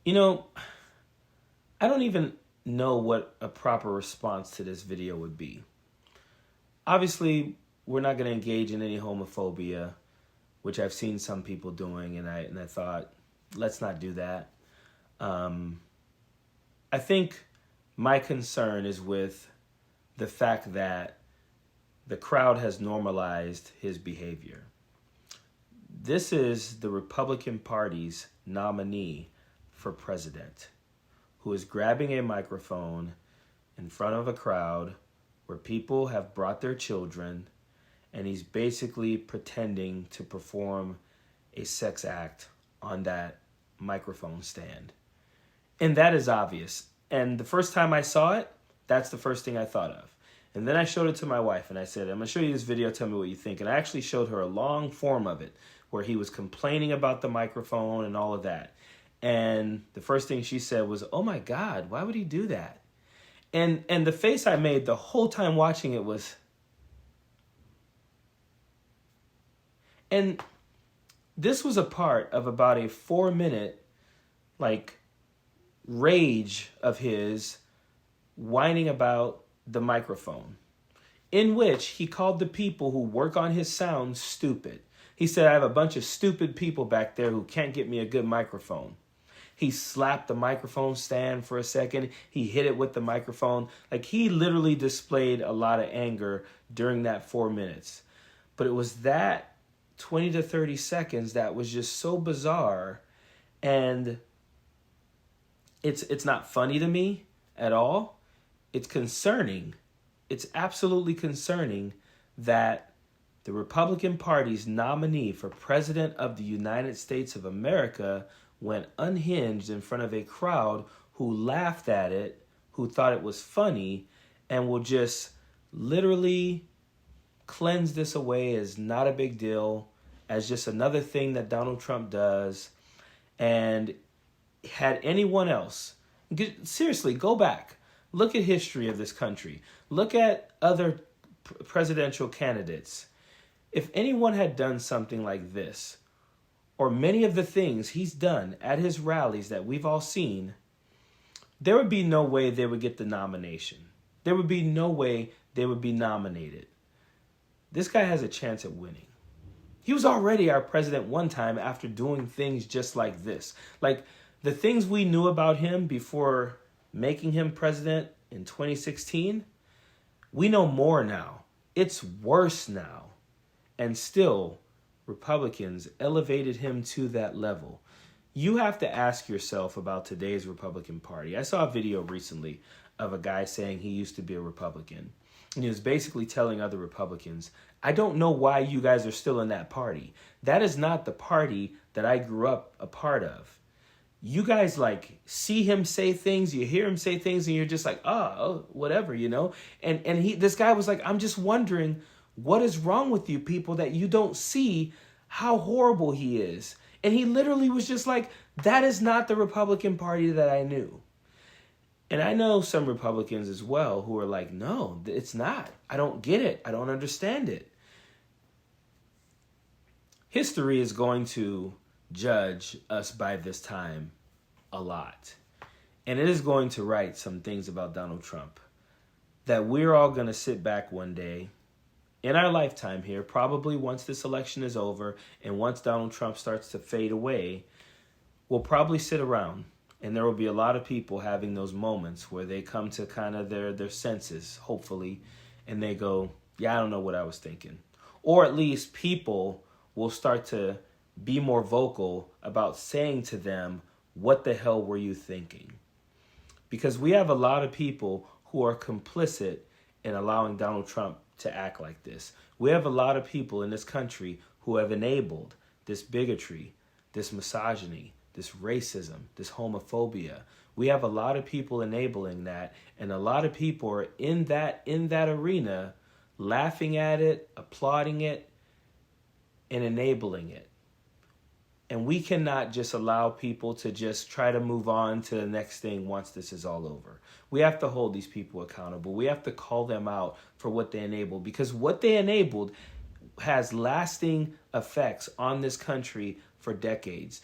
You know, I don't even know what a proper response to this video would be. Obviously, we're not going to engage in any homophobia, which I've seen some people doing, and I thought, let's not do that. I think my concern is with the fact that the crowd has normalized his behavior. This is the Republican Party's nominee for president, who is grabbing a microphone in front of a crowd where people have brought their children, and he's basically pretending to perform a sex act on that microphone stand. And that is obvious. And the first time I saw it, that's the first thing I thought of. And then I showed it to my wife, and I said, I'm going to show you this video, tell me what you think. And I actually showed her a long form of it, where he was complaining about the microphone and all of that. And the first thing she said was, oh my God, why would he do that? And the face I made the whole time watching it was... And this was a part of about a 4-minute, rage of his whining about the microphone, in which he called the people who work on his sound stupid. He said, I have a bunch of stupid people back there who can't get me a good microphone. He slapped the microphone stand for a second. He hit it with the microphone. He literally displayed a lot of anger during that 4 minutes. But it was that 20 to 30 seconds that was just so bizarre. And it's not funny to me at all. It's concerning. It's absolutely concerning that the Republican Party's nominee for President of the United States of America went unhinged in front of a crowd who laughed at it, who thought it was funny, and will just literally cleanse this away as not a big deal, as just another thing that Donald Trump does. And had anyone else, seriously, go back. Look at history of this country. Look at other presidential candidates. If anyone had done something like this, or many of the things he's done at his rallies that we've all seen, there would be no way they would get the nomination. There would be no way they would be nominated. This guy has a chance at winning. He was already our president one time after doing things just like this. The things we knew about him before making him president in 2016, we know more now. It's worse now. And still, Republicans elevated him to that level. You have to ask yourself about today's Republican Party. I saw a video recently of a guy saying he used to be a Republican. And he was basically telling other Republicans, I don't know why you guys are still in that party. That is not the party that I grew up a part of. You guys see him say things, you hear him say things, and you're just like, oh, whatever, And this guy was like, I'm just wondering, what is wrong with you people that you don't see how horrible he is? And he literally was just like, that is not the Republican Party that I knew. And I know some Republicans as well who are like, no, it's not. I don't get it. I don't understand it. History is going to judge us by this time a lot. And it is going to write some things about Donald Trump that we're all going to sit back one day in our lifetime here, probably once this election is over and once Donald Trump starts to fade away, we'll probably sit around and there will be a lot of people having those moments where they come to kind of their senses, hopefully, and they go, yeah, I don't know what I was thinking. Or at least people will start to be more vocal about saying to them, what the hell were you thinking? Because we have a lot of people who are complicit in allowing Donald Trump to act like this. We have a lot of people in this country who have enabled this bigotry, this misogyny, this racism, this homophobia. We have a lot of people enabling that, and a lot of people are in that arena laughing at it, applauding it, and enabling it. And we cannot just allow people to just try to move on to the next thing once this is all over. We have to hold these people accountable. We have to call them out for what they enabled, because what they enabled has lasting effects on this country for decades.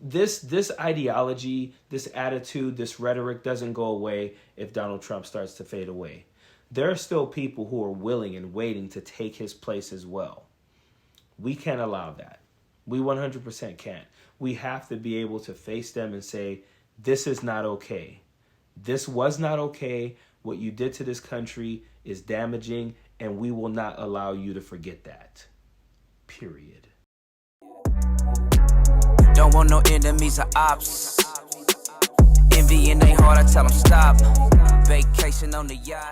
this ideology, this attitude, this rhetoric doesn't go away if Donald Trump starts to fade away. There are still people who are willing and waiting to take his place as well. We can't allow that. We 100% can't. We have to be able to face them and say, this is not okay. This was not okay. What you did to this country is damaging, and we will not allow you to forget that. Period. Don't want no enemies or ops. Envy in their heart, I tell them stop. Vacation on the yacht.